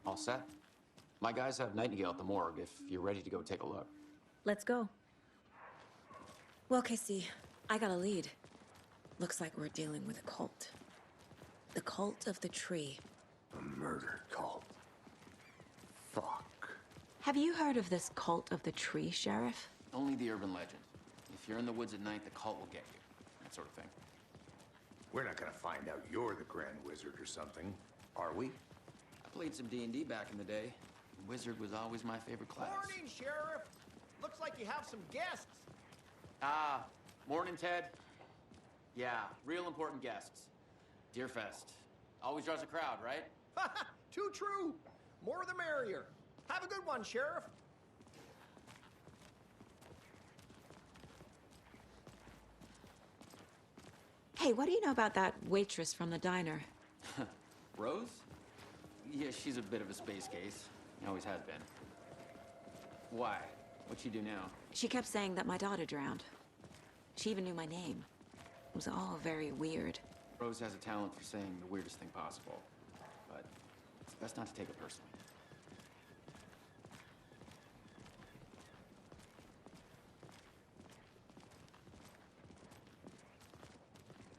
All set? My guys have Nightingale at the morgue if you're ready to go take a look. Let's go. Well, Casey, I got a lead. Looks like we're dealing with a cult. The cult of the tree. A murder cult. Fuck. Have you heard of this cult of the tree, Sheriff? Only the urban legend. If you're in the woods at night, the cult will get you. That sort of thing. We're not gonna find out you're the Grand Wizard or something, are we? I played some D&D back in the day. Wizard was always my favorite class. Morning, Sheriff! Looks like you have some guests. Ah, morning, Ted. Yeah, real important guests. Deerfest. Always draws a crowd, right? Too true. More the merrier. Have a good one, Sheriff. Hey, what do you know about that waitress from the diner? Rose? Yeah, she's a bit of a space case. Always has been. Why? What'd she do now? She kept saying that my daughter drowned. She even knew my name. It was all very weird. Rose has a talent for saying the weirdest thing possible. But it's best not to take it personally.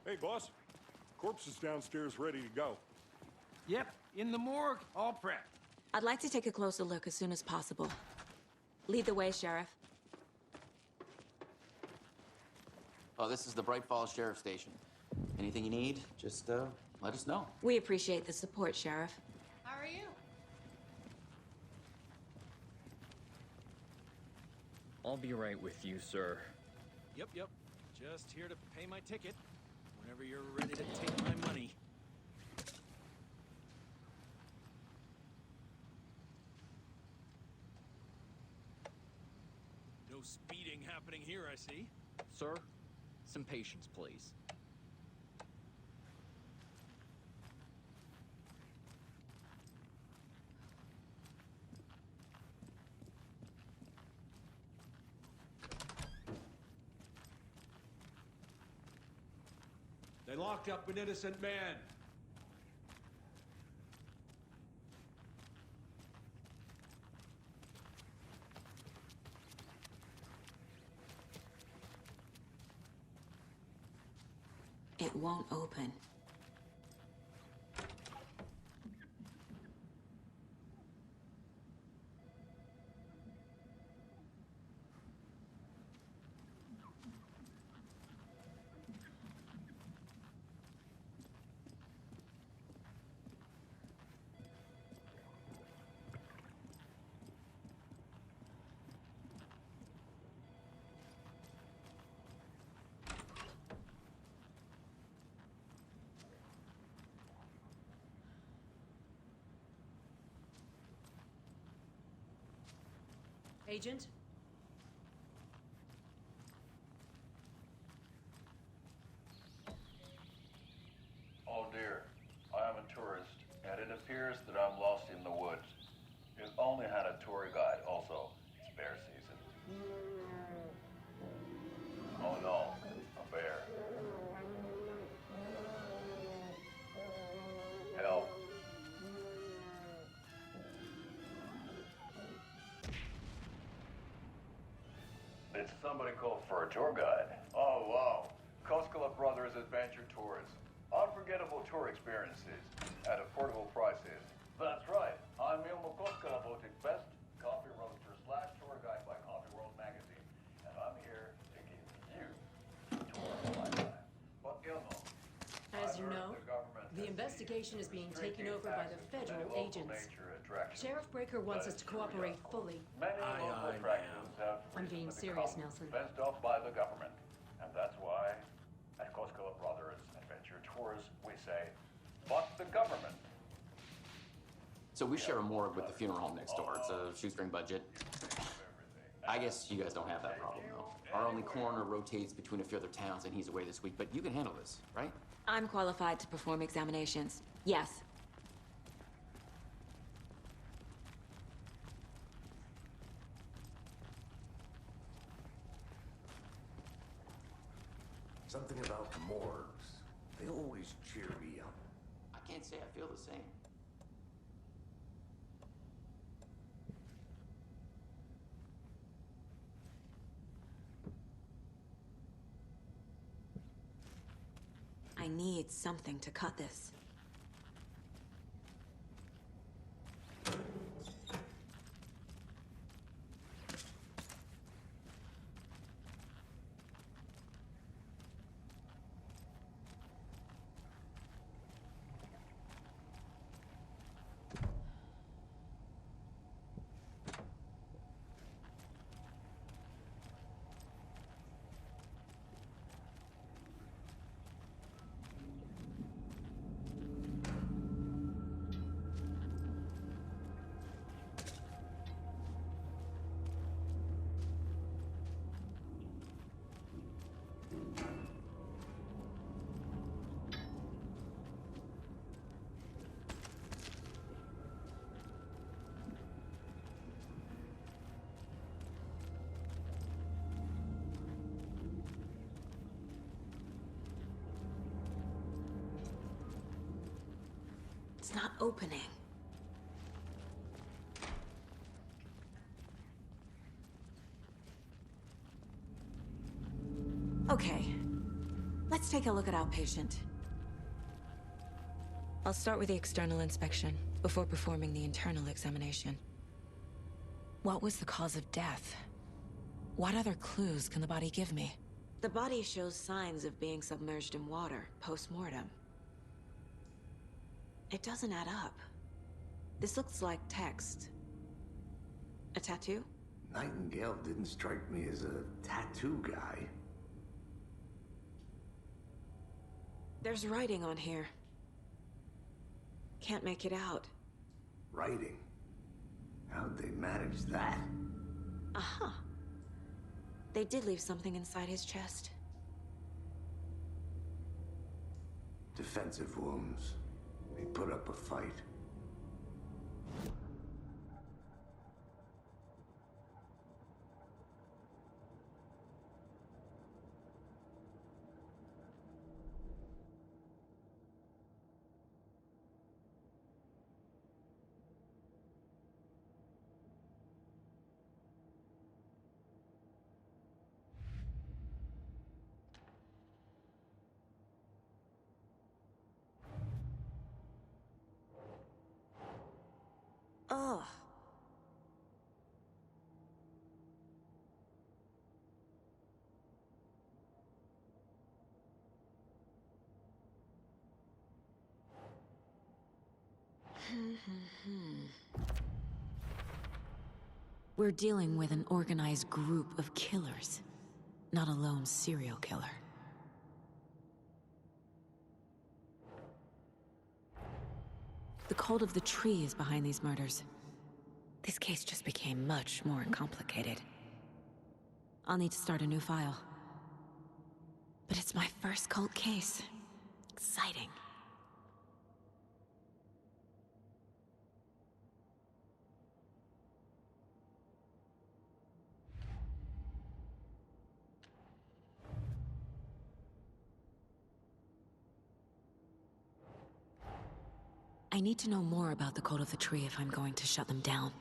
Hey, boss. Corpse is downstairs ready to go. Yep, in the morgue, all prepped. I'd like to take a closer look as soon as possible. Lead the way, Sheriff. Oh, this is the Bright Falls Sheriff Station. Anything you need, just let us know. We appreciate the support, Sheriff. How are you? I'll be right with you, sir. Yep. Just here to pay my ticket. Whenever you're ready to take my money. No speeding happening here, I see. Sir, some patience, please. They locked up an innocent man. It won't open. Agent? Oh dear, I am a tourist, and it appears that I'm lost in the woods. You've only had a tour guide, also. It's bear season. Oh no, a bear. Help. Did somebody call for a tour guide? Oh wow, Koskela Brothers Adventure Tours. Unforgettable tour experiences at affordable prices. That's right, I'm Ilmo Koskela, voted best coffee roaster / tour guide by Coffee World magazine. And I'm here to give you a tour of a lifetime. But Ilmo, As you know, the investigation is being taken over by the federal agents. Sheriff Breaker wants us to cooperate fully. Many local attractions have I'm being recently serious, become Nelson. fenced off by the government. And that's why, at Koskela Brothers Adventure Tours, we say, fuck the government. So we share a morgue with the funeral home next door. It's a shoestring budget. I guess you guys don't have that problem, though. Our only coroner rotates between a few other towns, and he's away this week. But you can handle this, right? I'm qualified to perform examinations. Yes. Something about morgues. They always cheer me up. I can't say I feel the same. I need something to cut this. It's not opening. Okay. Let's take a look at outpatient. I'll start with the external inspection before performing the internal examination. What was the cause of death? What other clues can the body give me? The body shows signs of being submerged in water post-mortem. It doesn't add up. This looks like text. A tattoo? Nightingale didn't strike me as a tattoo guy. There's writing on here. Can't make it out. Writing? How'd they manage that? Uh-huh. They did leave something inside his chest. Defensive wounds. They put up a fight. Ugh. We're dealing with an organized group of killers, not a lone serial killer. The cult of the tree is behind these murders. This case just became much more complicated. I'll need to start a new file. But it's my first cult case. Exciting. I need to know more about the cult of the tree if I'm going to shut them down.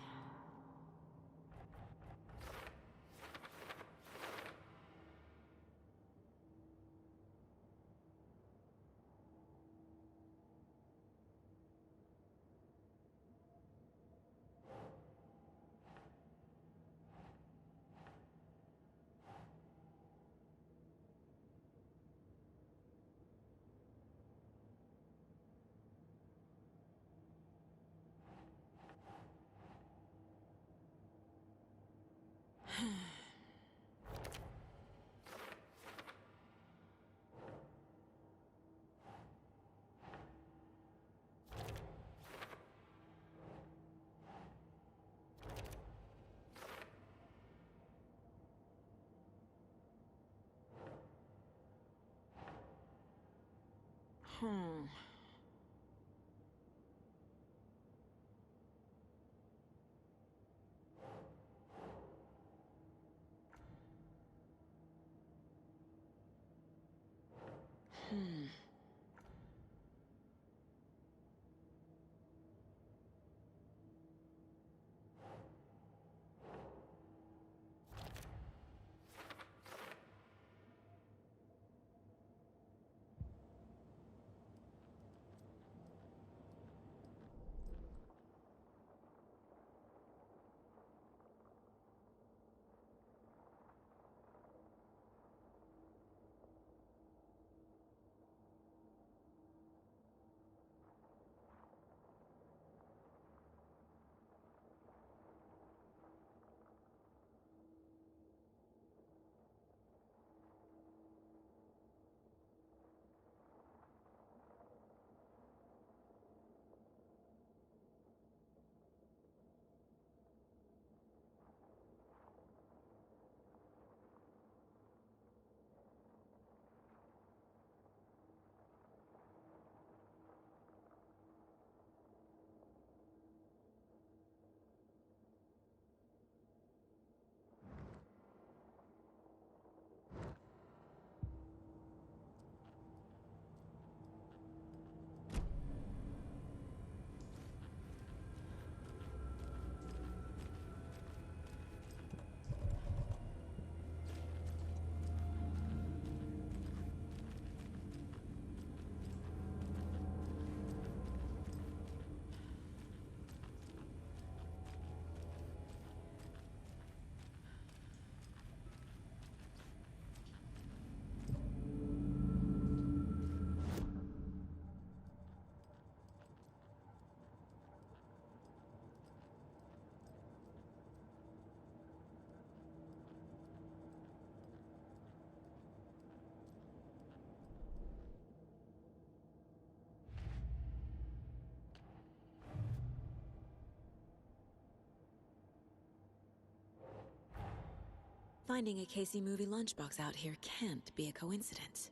Finding a Casey movie lunchbox out here can't be a coincidence.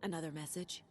Another message?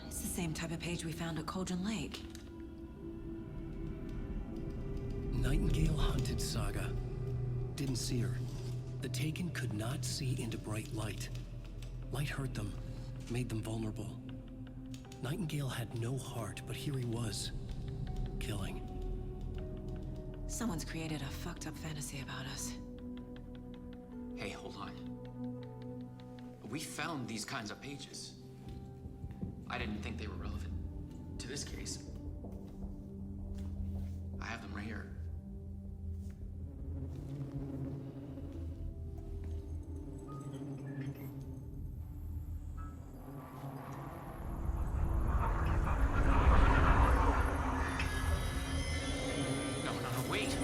It's the same type of page we found at Cauldron Lake. Nightingale hunted Saga. Didn't see her. The Taken could not see into bright light. Light hurt them, made them vulnerable. Nightingale had no heart, but here he was, killing. Someone's created a fucked up fantasy about us. Hey, hold on. We found these kinds of pages. I didn't think they were relevant to this case. I have them right here. No, wait.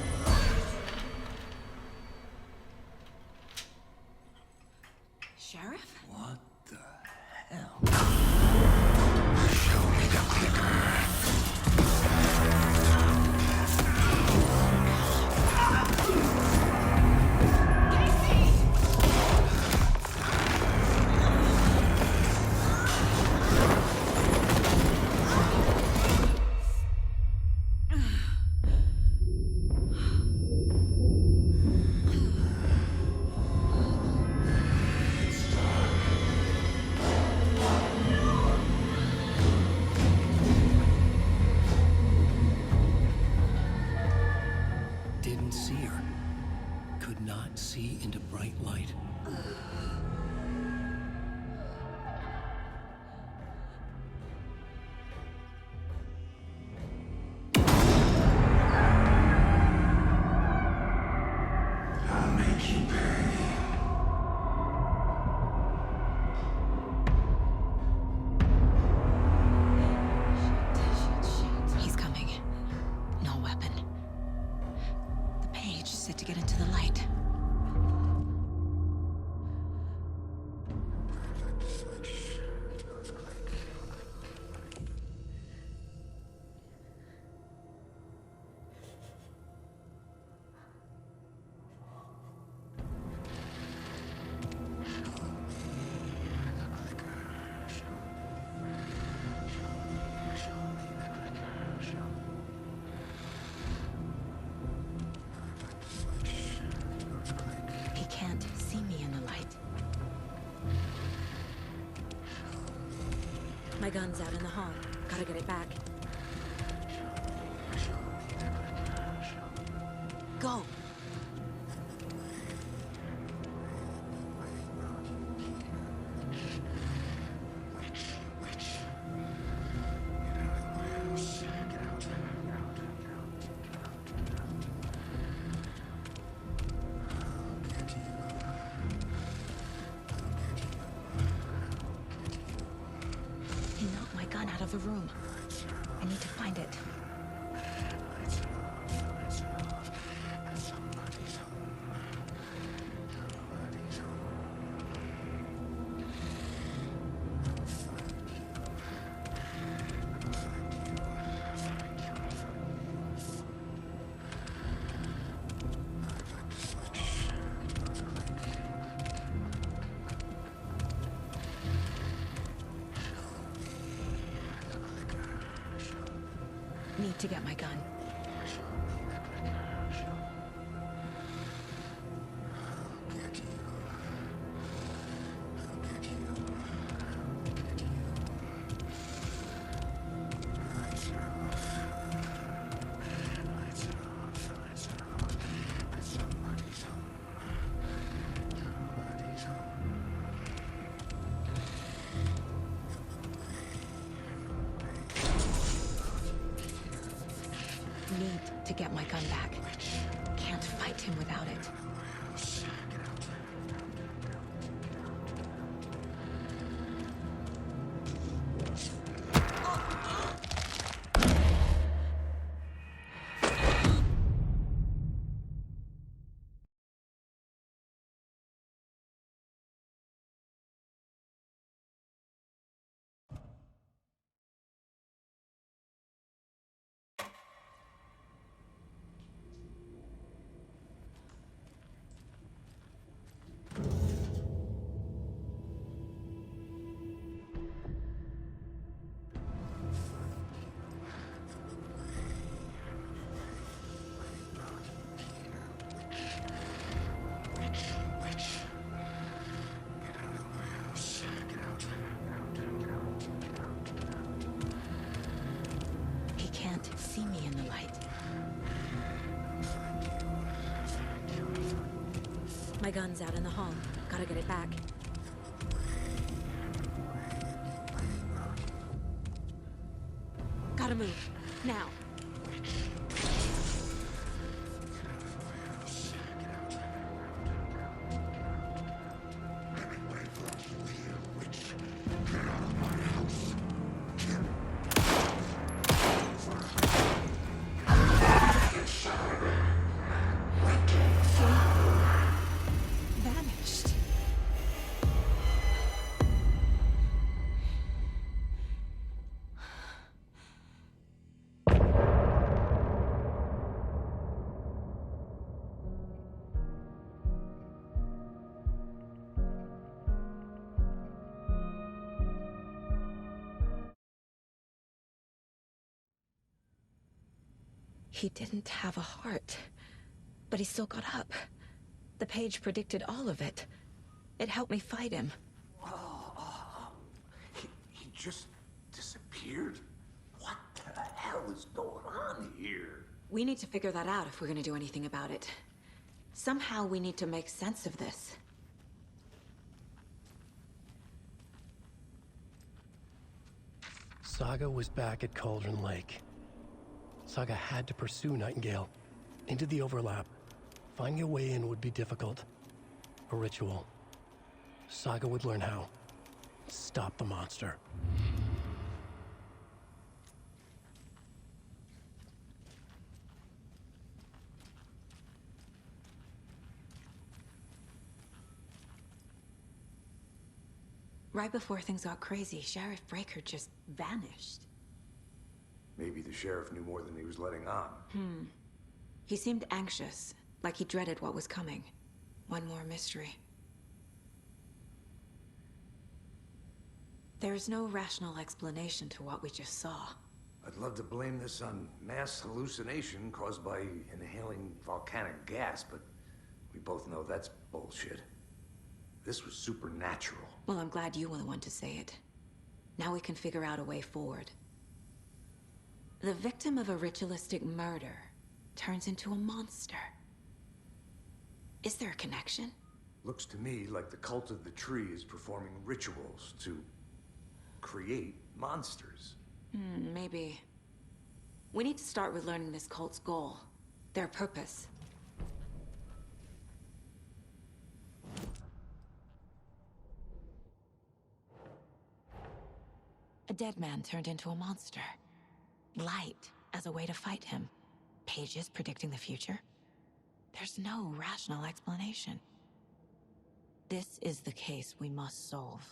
Sheriff? What the hell? Didn't see her. Could not see into bright light. I'll make you pay. He's coming. No weapon. The page set to get into the light. He can't see me in the light. My gun's out in the hall. Gotta get it back. Go! He knocked my gun out of the room. I need to find it. need to get my gun. Need to get my gun back. Can't fight him without it. He can't see me in the light. My gun's out in the hall. Gotta get it back. Gotta move. Now. Vanished. He didn't have a heart, but he still got up. The page predicted all of it. It helped me fight him. He just disappeared? What the hell is going on here? We need to figure that out if we're gonna do anything about it. Somehow we need to make sense of this. Saga was back at Cauldron Lake. Saga had to pursue Nightingale into the overlap. Finding a way in would be difficult. A ritual. Saga would learn how. Stop the monster. Right before things got crazy, Sheriff Breaker just vanished. Maybe the sheriff knew more than he was letting on. He seemed anxious, like he dreaded what was coming. One more mystery. There's no rational explanation to what we just saw. I'd love to blame this on mass hallucination caused by inhaling volcanic gas, but we both know that's bullshit. This was supernatural. Well, I'm glad you were the one to say it. Now we can figure out a way forward. The victim of a ritualistic murder turns into a monster. Is there a connection? Looks to me like the cult of the tree is performing rituals to create monsters. Maybe. We need to start with learning this cult's goal. Their purpose. A dead man turned into a monster. Light as a way to fight him. Pages predicting the future. There's no rational explanation. This is the case we must solve.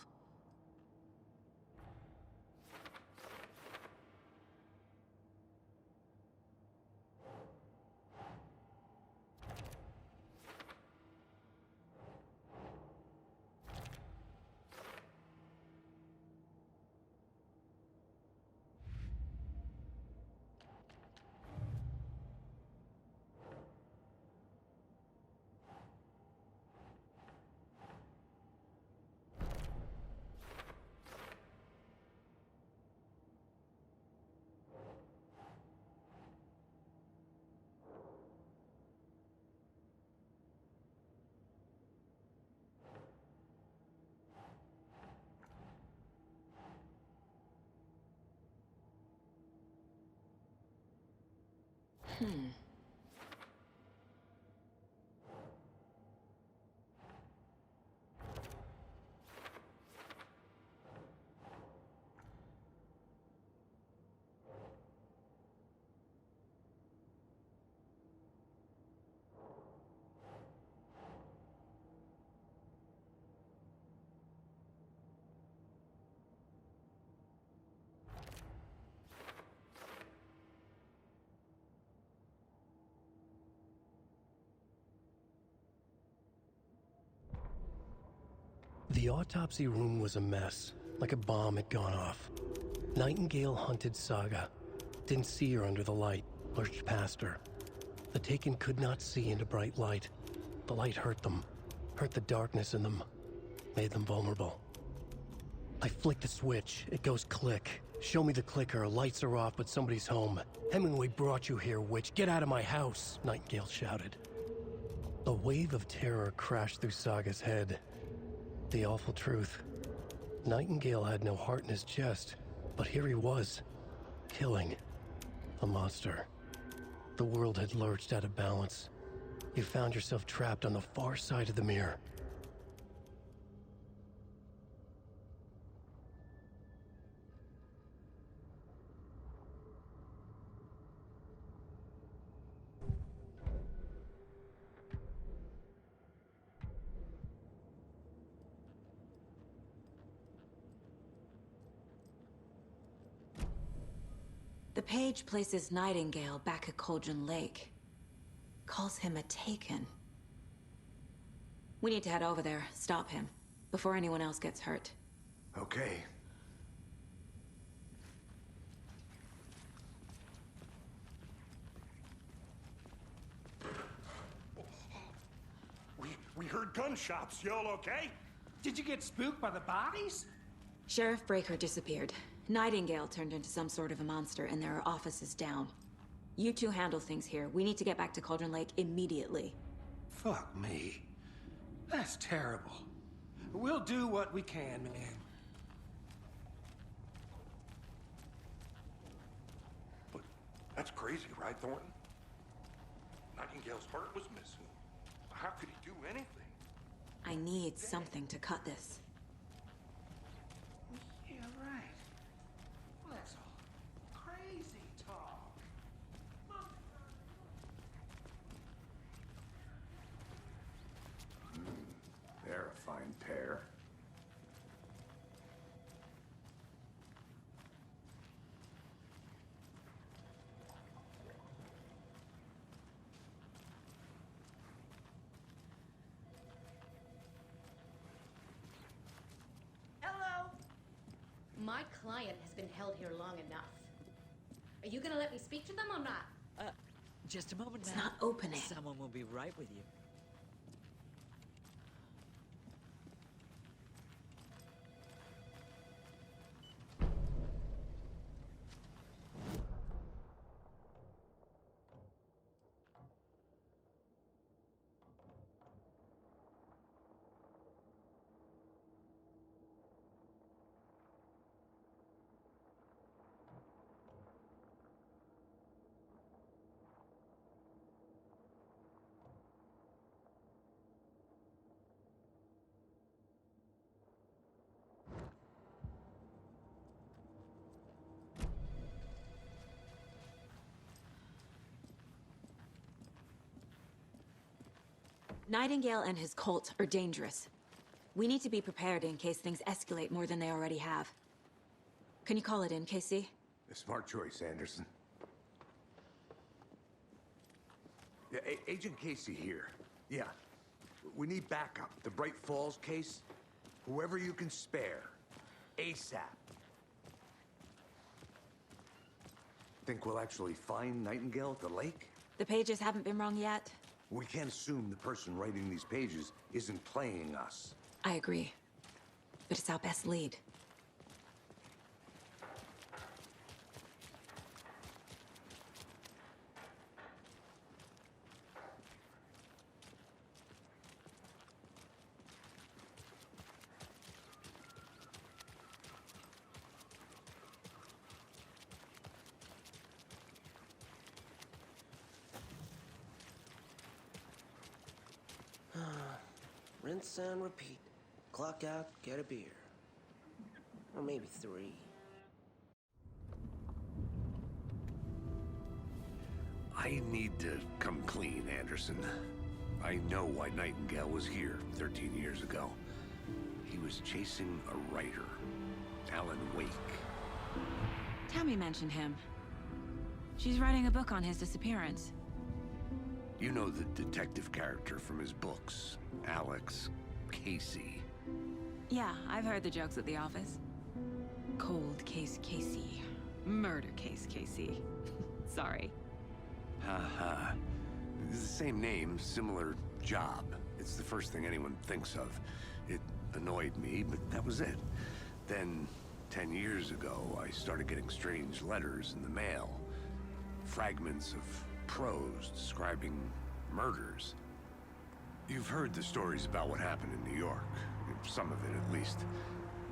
The autopsy room was a mess, like a bomb had gone off. Nightingale hunted Saga. Didn't see her under the light, lurched past her. The Taken could not see into bright light. The light hurt them, hurt the darkness in them, made them vulnerable. I flick the switch, it goes click. Show me the clicker, lights are off, but somebody's home. Hemingway brought you here, witch. Get out of my house, Nightingale shouted. A wave of terror crashed through Saga's head. The awful truth. Nightingale had no heart in his chest, but here he was, killing a monster. The world had lurched out of balance. You found yourself trapped on the far side of the mirror. The page places Nightingale back at Cauldron Lake. Calls him a Taken. We need to head over there, stop him, before anyone else gets hurt. Okay. We heard gunshots. Y'all okay? Did you get spooked by the bodies? Sheriff Breaker disappeared. Nightingale turned into some sort of a monster, and there are offices down. You two handle things here. We need to get back to Cauldron Lake immediately. Fuck me. That's terrible. We'll do what we can, man. But that's crazy, right, Thornton? Nightingale's heart was missing. How could he do anything? I need something to cut this. Yeah, right. Well, that's all crazy talk. They're a fine pair. Hello? My client has been held here long enough. Are you gonna let me speak to them or not? Just a moment, It's ma'am. not opening. Someone will be right with you. Nightingale and his cult are dangerous. We need to be prepared in case things escalate more than they already have. Can you call it in, KC? A smart choice, Anderson. Yeah, Agent Casey here. Yeah. We need backup. The Bright Falls case. Whoever you can spare. ASAP. Think we'll actually find Nightingale at the lake? The pages haven't been wrong yet. We can't assume the person writing these pages isn't playing us. I agree. But it's our best lead. rinse and repeat. Clock out, get a beer. Or maybe 3. I need to come clean, Anderson. I know why Nightingale was here 13 years ago. He was chasing a writer, Alan Wake. Tammy mentioned him. She's writing a book on his disappearance. You know the detective character from his books, Alex Casey. Yeah, I've heard the jokes at the office. Cold case Casey. Murder case Casey. Sorry. Haha. It's the same name, similar job. It's the first thing anyone thinks of. It annoyed me, but that was it. Then, 10 years ago, I started getting strange letters in the mail. Fragments of prose describing murders. You've heard the stories about what happened in New York. Some of it, at least.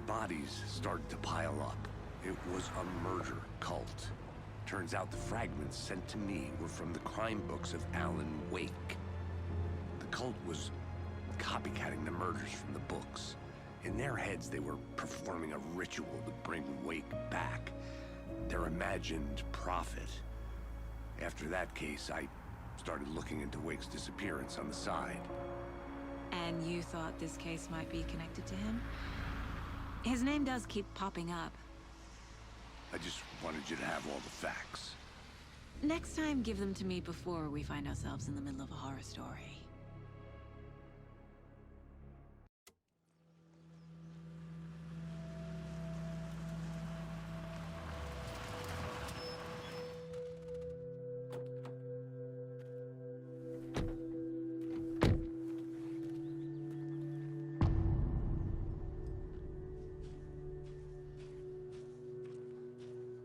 Bodies started to pile up. It was a murder cult. Turns out the fragments sent to me were from the crime books of Alan Wake. The cult was copycatting the murders from the books. In their heads, they were performing a ritual to bring Wake back. Their imagined prophet. After that case, I started looking into Wake's disappearance on the side. And you thought this case might be connected to him? His name does keep popping up. I just wanted you to have all the facts. Next time, give them to me before we find ourselves in the middle of a horror story.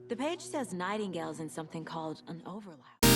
The page says Nightingale's in something called an overlap.